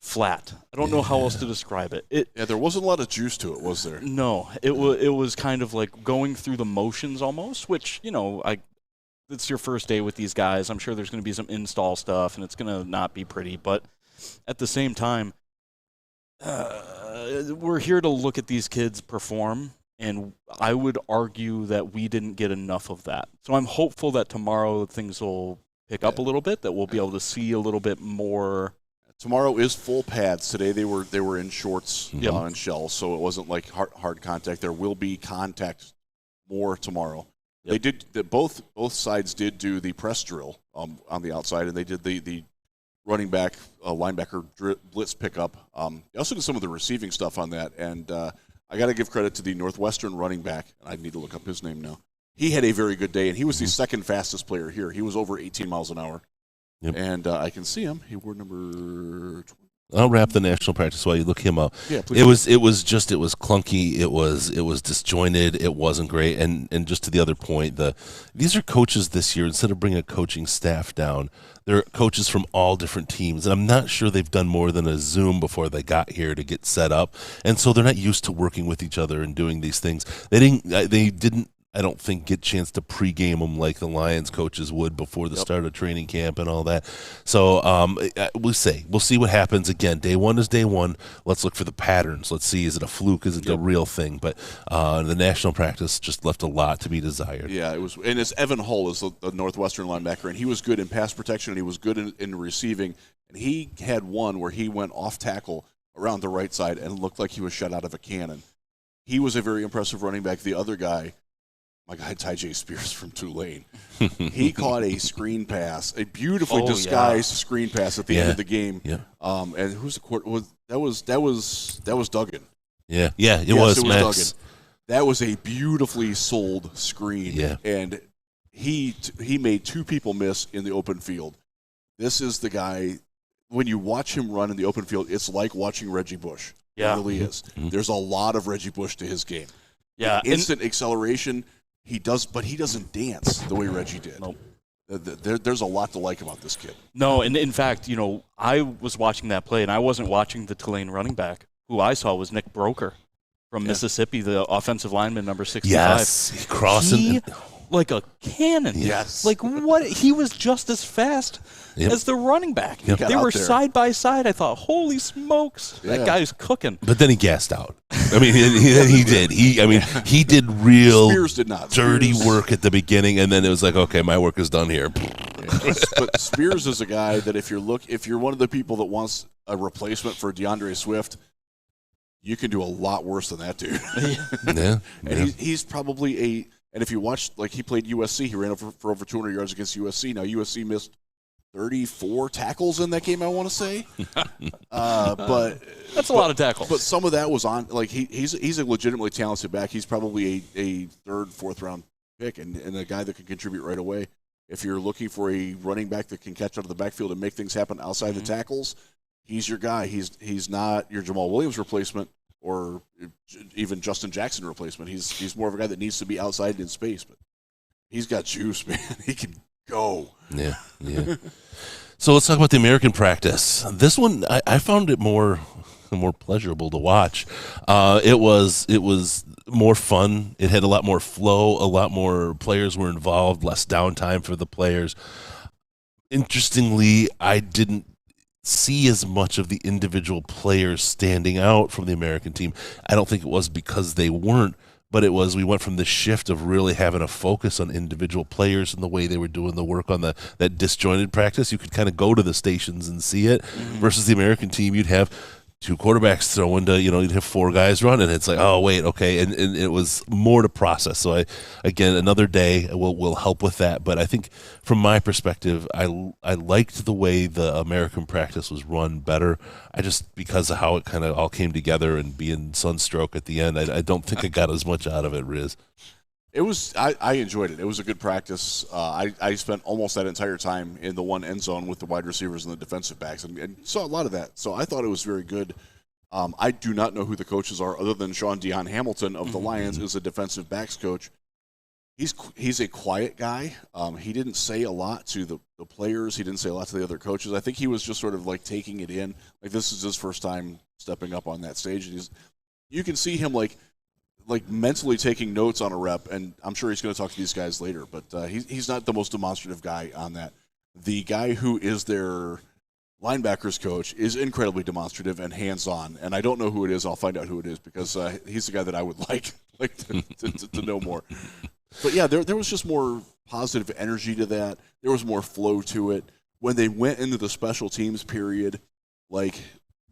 flat. I don't know how else to describe it. There wasn't a lot of juice to it, was there? No, it was kind of like going through the motions almost, which, it's your first day with these guys. I'm sure there's going to be some install stuff, and it's going to not be pretty. But at the same time, we're here to look at these kids perform, and I would argue that we didn't get enough of that. So I'm hopeful that tomorrow things will pick up a little bit, that we'll be able to see a little bit more. Tomorrow is full pads. Today they were in shorts and shells, so it wasn't like hard contact. There will be contact more tomorrow. Yep. They did both sides did do the press drill on the outside, and they did the running back linebacker blitz pickup. They also did some of the receiving stuff on that, and I got to give credit to the Northwestern running back. I need to look up his name now. He had a very good day, and he was the second fastest player here. He was over 18 miles an hour. Yep. And I can see him. He wore number 20. I'll wrap the national practice while you look him up. Yeah, please. It was clunky. It was disjointed. It wasn't great. And just to the other point, these are coaches this year. Instead of bringing a coaching staff down, they're coaches from all different teams. And I'm not sure they've done more than a Zoom before they got here to get set up. And so they're not used to working with each other and doing these things. They didn't. I don't think get a chance to pregame them like the Lions coaches would before the start of training camp and all that. So we'll see what happens. Again, day one is day one. Let's look for the patterns. Let's see, is it a fluke? Is it the real thing? But the national practice just left a lot to be desired. Yeah, it was. And it's Evan Hull is the Northwestern linebacker, and he was good in pass protection, and he was good in receiving. And he had one where he went off tackle around the right side and looked like he was shot out of a cannon. He was a very impressive running back. The other guy, my guy Ty J. Spears from Tulane, he caught a screen pass, a beautifully disguised screen pass at the end of the game. Yeah. And who's the court? That was Duggan. Yeah, it was Max. Duggan. That was a beautifully sold screen. Yeah. And he made 2 people miss in the open field. This is the guy. When you watch him run in the open field, it's like watching Reggie Bush. Yeah. It really is. Mm-hmm. There's a lot of Reggie Bush to his game. Yeah. Instant acceleration. He does, but he doesn't dance the way Reggie did. Nope. There's a lot to like about this kid. No, and in fact, I was watching that play, and I wasn't watching the Tulane running back. Who I saw was Nick Broker from Mississippi, the offensive lineman, number 65. Yes, he crossing. Like a cannon. Yes. Like what? He was just as fast as the running back. Yep. They were side by side. I thought, holy smokes, that guy's cooking. But then he gassed out. I mean, he did. He did real Spears did not. dirty work at the beginning, and then it was like, okay, my work is done here. But Spears is a guy that if you're one of the people that wants a replacement for DeAndre Swift, you can do a lot worse than that dude. And he's probably and if you watch, like, he played USC, he ran for over 200 yards against USC. Now, USC missed 34 tackles in that game, I want to say. But that's a lot of tackles. But some of that was on, like, he's a legitimately talented back. He's probably a 3rd, 4th round pick and a guy that can contribute right away. If you're looking for a running back that can catch out of the backfield and make things happen outside the tackles, he's your guy. He's not your Jamal Williams replacement or even Justin Jackson replacement. He's more of a guy that needs to be outside in space, but he's got juice, man. He can go. Yeah. So let's talk about the American practice. This one, I found it more pleasurable to watch. It was more fun. It had a lot more flow. A lot more players were involved. Less downtime for the players. Interestingly, I didn't see as much of the individual players standing out from the American team. I don't think it was because they weren't, but we went from this shift of really having a focus on individual players and the way they were doing the work on that disjointed practice. You could kind of go to the stations and see it, versus the American team. You'd have two quarterbacks throw into, you'd have four guys running. It's like, oh, wait, okay. And it was more to process. So again, another day will help with that. But I think from my perspective, I liked the way the American practice was run better. Because of how it kind of all came together and being sunstroke at the end, I don't think I got as much out of it, Riz. It was. I enjoyed it. It was a good practice. I spent almost that entire time in the one end zone with the wide receivers and the defensive backs, and saw a lot of that. So I thought it was very good. I do not know who the coaches are, other than Sean Dion Hamilton of the Lions is a defensive backs coach. He's a quiet guy. He didn't say a lot to the players. He didn't say a lot to the other coaches. I think he was just sort of like taking it in. Like, this is his first time stepping up on that stage, and you can see him like mentally taking notes on a rep, and I'm sure he's going to talk to these guys later, but he's not the most demonstrative guy on that. The guy who is their linebackers coach is incredibly demonstrative and hands-on, and I don't know who it is. I'll find out who it is, because he's the guy that I would like to know more. But yeah, there was just more positive energy to that. There was more flow to it. When they went into the special teams period, like,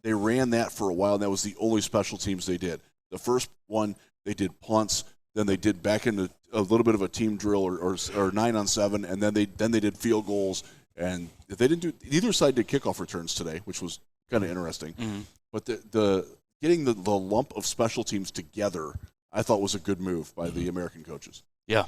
they ran that for a while, and that was the only special teams they did. The first one, they did punts, then they did back into a little bit of a team drill or 9-on-7, and then they did field goals, and they didn't do, neither side did kickoff returns today, which was kind of interesting. But the getting the lump of special teams together, I thought was a good move by the American coaches. Yeah,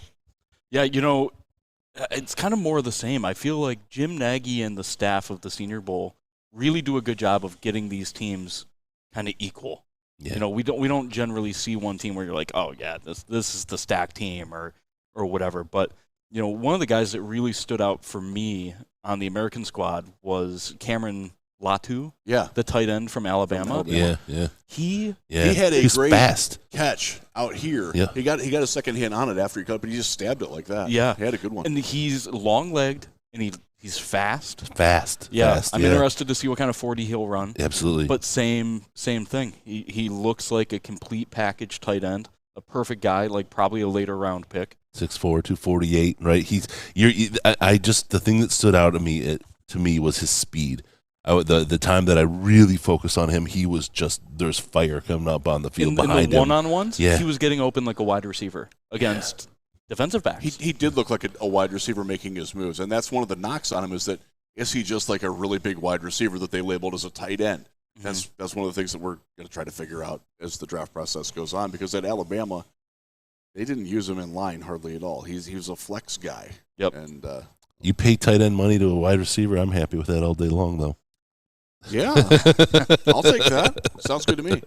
it's kind of more of the same. I feel like Jim Nagy and the staff of the Senior Bowl really do a good job of getting these teams kind of equal. Yeah. We don't generally see one team where you're like, oh yeah, this is the stack team or whatever. But one of the guys that really stood out for me on the American squad was Cameron Latu, the tight end from Alabama. Yeah. He had a great fast catch out here. Yeah. He got a second hand on it after he cut, but he just stabbed it like that. Yeah, he had a good one. And he's long-legged, and he's fast. Yeah, I'm interested to see what kind of 40 he'll run. Absolutely. But same thing. He looks like a complete package tight end, a perfect guy, like probably a later round pick. 6'4", 248, right? The thing that stood out to me was his speed. The time that I really focused on him, he was just, there's fire coming up on the field behind him. In the one-on-ones, he was getting open like a wide receiver against defensive backs. He did look like a wide receiver making his moves, and that's one of the knocks on him, is he just like a really big wide receiver that they labeled as a tight end? That's one of the things that we're going to try to figure out as the draft process goes on, because at Alabama, they didn't use him in line hardly at all. He was a flex guy. Yep. And you pay tight end money to a wide receiver, I'm happy with that all day long, though. Yeah, I'll take that. Sounds good to me.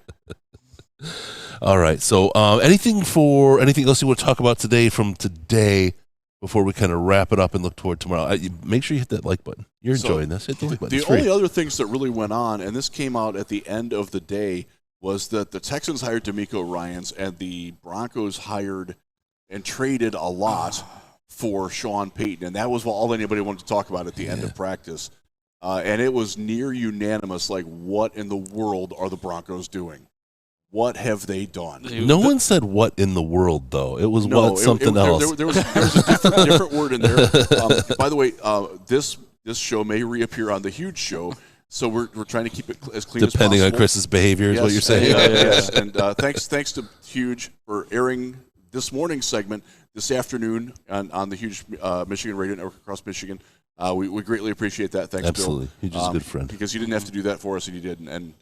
All right. So, anything else you want to talk about from today before we kind of wrap it up and look toward tomorrow? Make sure you hit that like button. You're enjoying this. Hit the like button. The only other things that really went on, and this came out at the end of the day, was that the Texans hired DeMeco Ryans, and the Broncos hired and traded a lot for Sean Payton, and that was all anybody wanted to talk about at the end of practice. And it was near unanimous, like, what in the world are the Broncos doing? What have they done? No one said what in the world, though. It was something else. There was a different word in there. By the way, this show may reappear on the Huge Show, so we're trying to keep it as clean as possible. Depending on Chris's behavior is what you're saying. Yes. And thanks to Huge for airing this morning's segment this afternoon on the Huge Michigan Radio Network across Michigan. We greatly appreciate that. Thanks, Absolutely. Bill. He's just a good friend. Because you didn't have to do that for us, and you did. And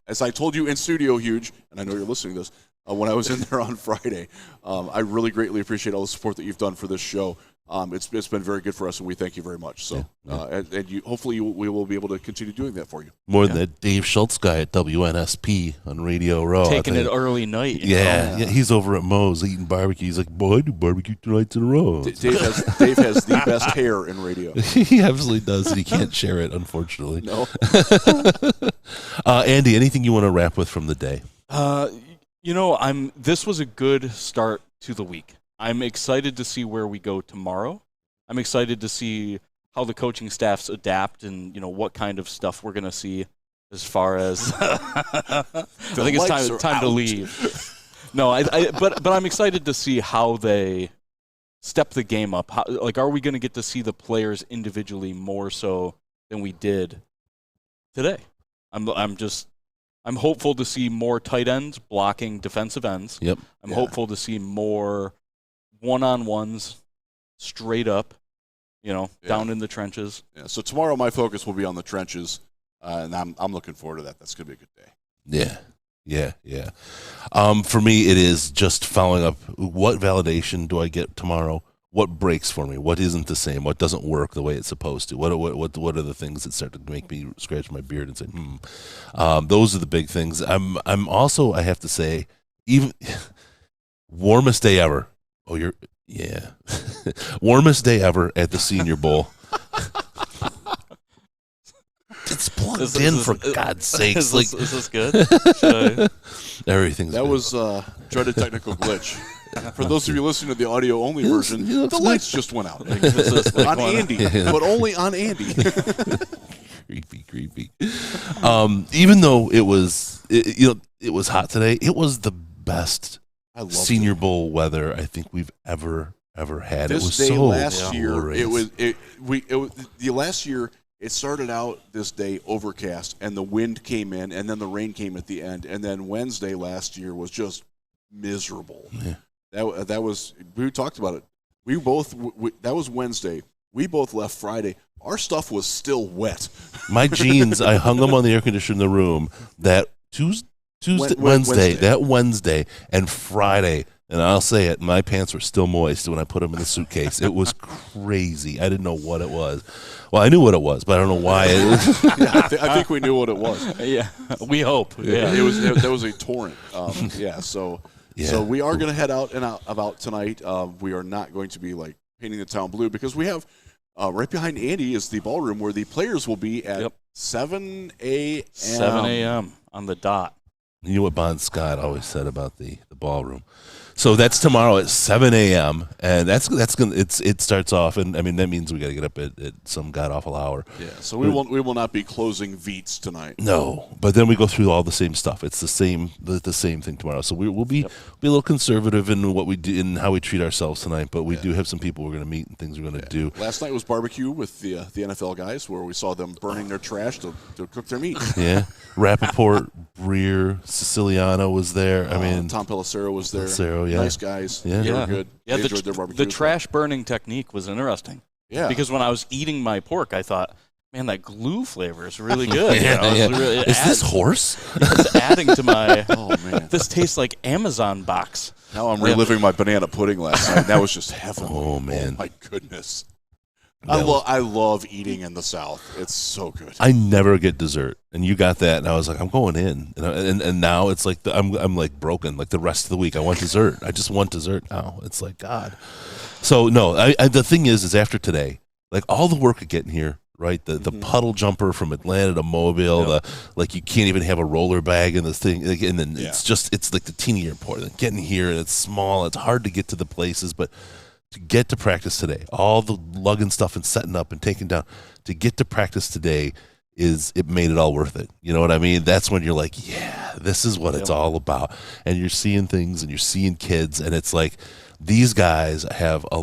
as I told you in studio, Huge, and I know you're listening to this, when I was in there on Friday, I really greatly appreciate all the support that you've done for this show. It's been very good for us, and we thank you very much. So, hopefully we will be able to continue doing that for you. More than that Dave Schultz guy at WNSP on Radio Row. Taking it early night. Yeah, he's over at Moe's eating barbecue. He's like, boy, I do barbecue 2 nights in a row. Dave has the best hair in radio. He absolutely does, and he can't share it, unfortunately. No. Andy, anything you want to wrap with from the day? This was a good start to the week. I'm excited to see where we go tomorrow. I'm excited to see how the coaching staffs adapt and, what kind of stuff we're going to see as far as I think it's time to leave. No, but I'm excited to see how they step the game up. Are we going to get to see the players individually more so than we did today? I'm hopeful to see more tight ends blocking defensive ends. Yep. I'm hopeful to see more one-on-ones straight up, down in the trenches. Yeah. So tomorrow my focus will be on the trenches, and I'm looking forward to that. That's going to be a good day. Yeah. For me, it is just following up. What validation do I get tomorrow? What breaks for me? What isn't the same? What doesn't work the way it's supposed to? What are the things that start to make me scratch my beard and say, those are the big things. I'm also, I have to say, even warmest day ever. Warmest day ever at the Senior Bowl. It's plugged in, for God's sakes. Is this good? Everything's that good. was dreaded technical glitch. For those of you listening to the audio-only version, the lights just went out. On Andy, but only on Andy. Creepy. Even though it was hot today, it was the best Senior Bowl weather I think we've ever had. This it was day so last year, glorious. Last year. It started out this day overcast, and the wind came in, and then the rain came at the end, and then Wednesday last year was just miserable. Yeah. That was, we talked about it. That was Wednesday. We both left Friday. Our stuff was still wet. My jeans, I hung them on the air conditioner in the room that Wednesday and Friday. And I'll say it, my pants were still moist when I put them in the suitcase. It was crazy. I didn't know what it was. Well, I knew what it was, but I don't know why. I think we knew what it was. Yeah, we hope. Yeah, there was a torrent. So we are going to head out and about tonight. We are not going to be painting the town blue because we have right behind Andy is the ballroom where the players will be at 7 a.m. 7 a.m. on the dot. You know what Bon Scott always said about the ballroom. So that's tomorrow at 7 a.m. and that's gonna it starts off, and I mean that means we got to get up at some god awful hour. Yeah, so we will not be closing Veets tonight. No, but then we go through all the same stuff. It's the same thing tomorrow. So we'll be a little conservative in what we do and how we treat ourselves tonight. But we do have some people we're going to meet and things we're going to do. Last night was barbecue with the NFL guys, where we saw them burning their trash to cook their meat. Yeah, Rappaport, Breer, Siciliano was there. Tom Pelissero was there. Pelissero, yeah. Nice guys. Yeah. They were good. Yeah, they enjoyed their barbecue. The trash burning technique was interesting. Yeah. Because when I was eating my pork, I thought, man, that glue flavor is really good. Is this horse? It's adding to my. Oh man, this tastes like Amazon box. Now I'm reliving my banana pudding last night. That was just heaven. Oh man, my goodness. I love eating in the South. It's so good. I never get dessert, and you got that, and I was like, I'm going in, and now it's like I'm like broken. Like the rest of the week, I want dessert. I just want dessert now. It's like God. So no, the thing is after today, like all the work of getting here, right? The puddle jumper from Atlanta to Mobile, like you can't even have a roller bag in this thing, and then it's like the teeny airport. Like getting here, and it's small. It's hard to get to the places, but to get to practice today, all the lugging stuff and setting up and taking down, to get to practice today it made it all worth it. You know what I mean? That's when you're like, yeah, this is what it's all about. And you're seeing things and you're seeing kids, and it's like these guys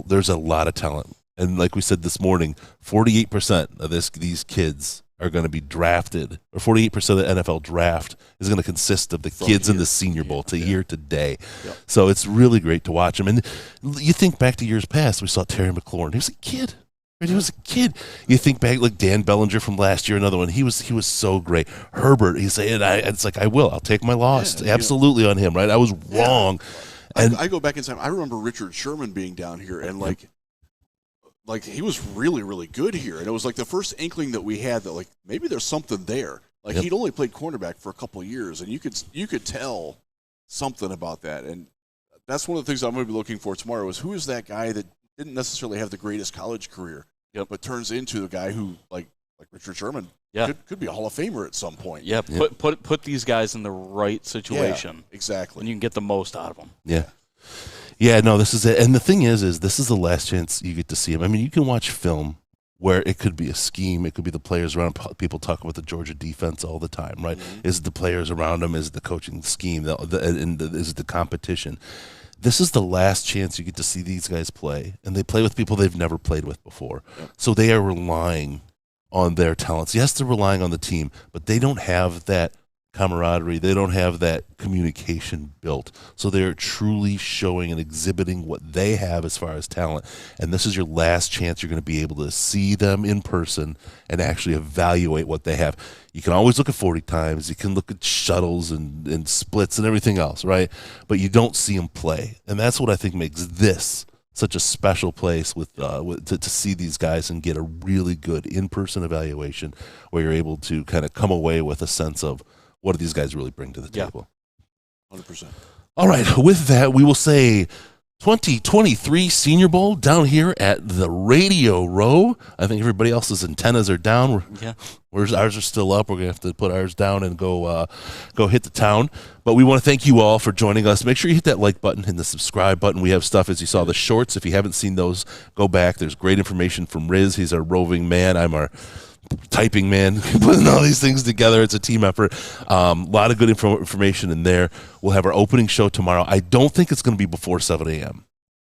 there's a lot of talent. And like we said this morning, 48% of these kids are going to be drafted, or 48% of the NFL draft is going to consist of the kids in the Senior Bowl here today. Yep. So it's really great to watch them. And you think back to years past, we saw Terry McLaurin. He was a kid. Right? He was a kid. You think back like Dan Bellinger from last year, another one. He was so great. Herbert, he's saying, it's like, I'll take my loss absolutely on him, right? I was wrong. And I go back in time. I remember Richard Sherman being down here, and like he was really, really good here. And it was like the first inkling that we had that like maybe there's something there. Like he'd only played cornerback for a couple of years, and you could tell something about that. And that's one of the things I'm going to be looking for tomorrow is who is that guy that didn't necessarily have the greatest college career, but turns into the guy who like Richard Sherman could be a Hall of Famer at some point. Yeah, put these guys in the right situation. Yeah, exactly. And you can get the most out of them. Yeah. Yeah, no, this is it. And the thing is this is the last chance you get to see him. I mean, you can watch film where it could be a scheme, it could be the players around. People talk about the Georgia defense all the time, right? Is it the players around them? Is it the coaching scheme? Is it the competition? This is the last chance you get to see these guys play, and they play with people they've never played with before. Yep. So they are relying on their talents. Yes, they're relying on the team, but they don't have that camaraderie. They don't have that communication built. So they're truly showing and exhibiting what they have as far as talent. And this is your last chance you're going to be able to see them in person and actually evaluate what they have. You can always look at 40 times. You can look at shuttles and splits and everything else, right? But you don't see them play. And that's what I think makes this such a special place to see these guys and get a really good in-person evaluation where you're able to kind of come away with a sense of, what do these guys really bring to the table? 100%. All right, with that, we will say 2023 Senior Bowl down here at the Radio Row. I think everybody else's antennas are down. Ours are still up. We're going to have to put ours down and go hit the town. But we want to thank you all for joining us. Make sure you hit that like button and the subscribe button. We have stuff, as you saw, the shorts. If you haven't seen those, go back. There's great information from Riz. He's our roving man. I'm our typing man, putting all these things together. It's a team effort. A lot of good information in there. We'll have our opening show tomorrow. I don't think it's going to be before 7 a.m.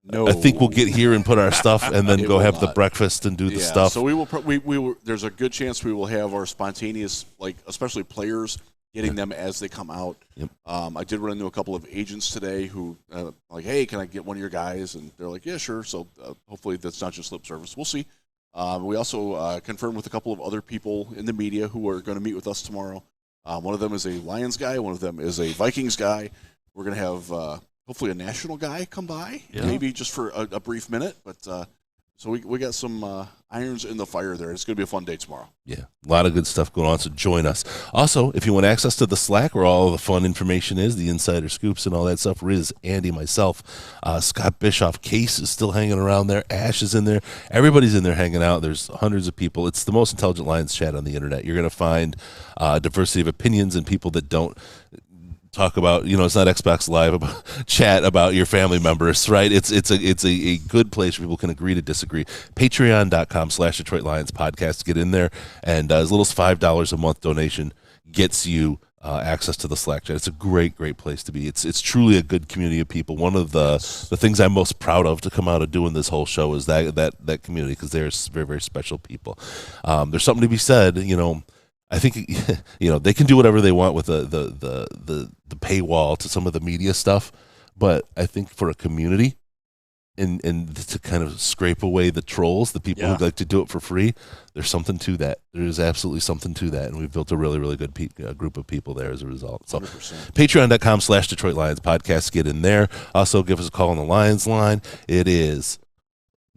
No, I think we'll get here and put our stuff and then go have the breakfast and do the stuff. So we will. There's a good chance we will have our spontaneous, especially players, getting them as they come out. Yep. I did run into a couple of agents today who hey, can I get one of your guys? And they're like, yeah, sure. So hopefully that's not just lip service. We'll see. We also confirmed with a couple of other people in the media who are going to meet with us tomorrow. One of them is a Lions guy. One of them is a Vikings guy. We're going to have hopefully a national guy come by, maybe just for a brief minute. But so we got some irons in the fire there. It's going to be a fun day tomorrow. Yeah, a lot of good stuff going on, so join us. Also, if you want access to the Slack where all the fun information is, the insider scoops and all that stuff, Riz, Andy, myself, Scott Bischoff, Case is still hanging around there, Ash is in there, everybody's in there hanging out. There's hundreds of people. It's the most intelligent Lions chat on the internet. You're going to find diversity of opinions and people that don't talk about, it's not Xbox Live about chat about your family members, right? It's a good place where people can agree to disagree. Patreon.com/Detroit Lions podcast. Get in there, and as little as $5 a month donation gets you access to the Slack chat. It's a great place to be. It's truly a good community of people. One of the things I'm most proud of to come out of doing this whole show is that community, because they're very, very special people. There's something to be said, I think they can do whatever they want with the paywall to some of the media stuff, but I think for a community and to kind of scrape away the trolls, the people who like to do it for free, there's something to that. There is absolutely something to that, and we've built a really, really good group of people there as a result. So 100%. Patreon.com/Detroit Lions podcast. Get in there. Also, give us a call on the Lions line. It is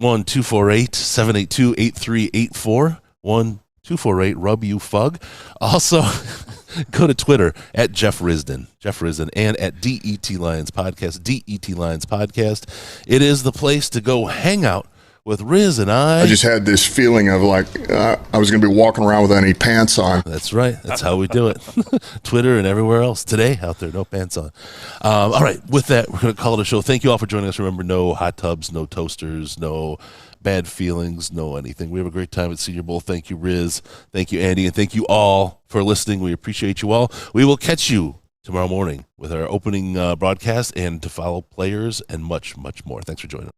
1-248-782-8384. 248-RUB-YOU-FUG. Also, go to Twitter at Jeff Risden, and at DET Lions Podcast, DET Lions Podcast. It is the place to go hang out with Riz and I. I just had this feeling of I was going to be walking around with any pants on. That's right. That's how we do it. Twitter and everywhere else. Today, out there, no pants on. All right, with that, we're going to call it a show. Thank you all for joining us. Remember, no hot tubs, no toasters, no bad feelings, no anything. We have a great time at Senior Bowl. Thank you, Riz. Thank you, Andy. And thank you all for listening. We appreciate you all. We will catch you tomorrow morning with our opening broadcast and to follow players and much, much more. Thanks for joining us.